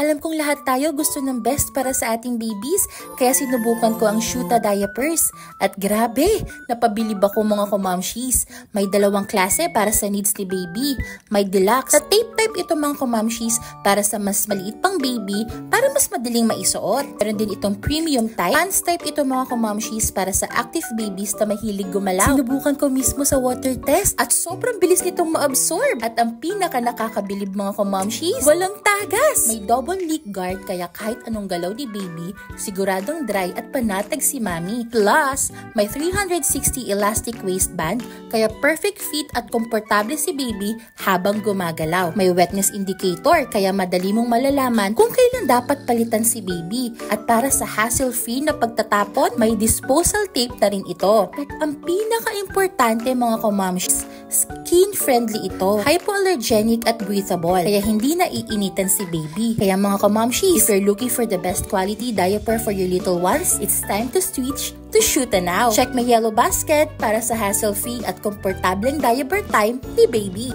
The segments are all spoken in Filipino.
Alam kong lahat tayo gusto ng best para sa ating babies, kaya sinubukan ko ang Shuta diapers. At grabe, napabilib ako mga kumamshis. May dalawang klase para sa needs ni baby. May deluxe. Sa tape type ito mga kumamshis para sa mas maliit pang baby para mas madaling maisuot. Meron din itong premium type. Pants type ito mga kumamshis para sa active babies na mahilig gumalaw. Sinubukan ko mismo sa water test at sobrang bilis nitong ma-absorb. At ang pinaka nakakabilib mga kumamshis, walang tagas. May double leak guard kaya kahit anong galaw ni baby, siguradong dry at panatag si mami. Plus, may 360 elastic waistband kaya perfect fit at komportable si baby habang gumagalaw. May wetness indicator kaya madali mong malalaman kung kailan dapat palitan si baby. At para sa hassle-free na pagtatapon, may disposal tape na rin ito. At ang pinaka-importante mga kumamshis, skin-friendly ito. Hypoallergenic at breathable kaya hindi naiinitan si baby. Kaya mga kumamshis, if you're looking for the best quality diaper for your little ones, it's time to switch to Shuta now. Check my yellow basket para sa hassle-free at komportableng diaper time ni baby.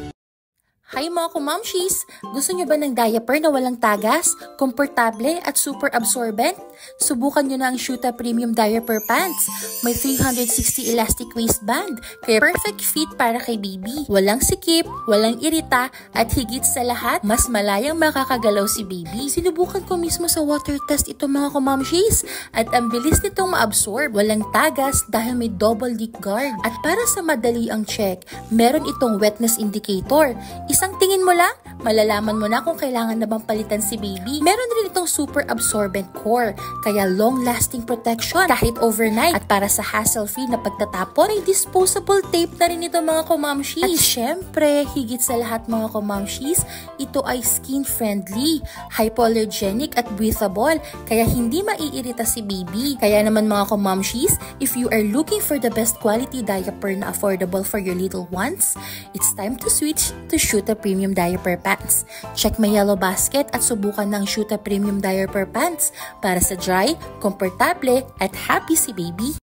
Hi mga kumamshis! Gusto nyo ba ng diaper na walang tagas, komportable at super absorbent? Subukan nyo na ang Shuta Premium Diaper Pants. May 360 elastic waistband, kaya perfect fit para kay baby. Walang sikip, walang irita, at higit sa lahat, mas malayang makakagalaw si baby. Sinubukan ko mismo sa water test ito mga kumamshis, at ang bilis nitong ma-absorb. Walang tagas dahil may double leak guard. At para sa madali ang check, meron itong wetness indicator. Isang tingin mo lang, malalaman mo na kung kailangan na bang palitan si baby. Meron rin itong super absorbent core, kaya long-lasting protection kahit overnight. At para sa hassle-free na pagtatapon, ay disposable tape na rin ito mga kumamshis. At syempre, higit sa lahat mga kumamshis, ito ay skin-friendly, hypoallergenic at breathable, kaya hindi maiirita si baby. Kaya naman mga kumamshis, if you are looking for the best quality diaper na affordable for your little ones, it's time to switch to Shuta Premium Diaper Pants. Check my yellow basket at subukan ng Shuta Premium Diaper Pants para sa dry, komportable at happy si baby.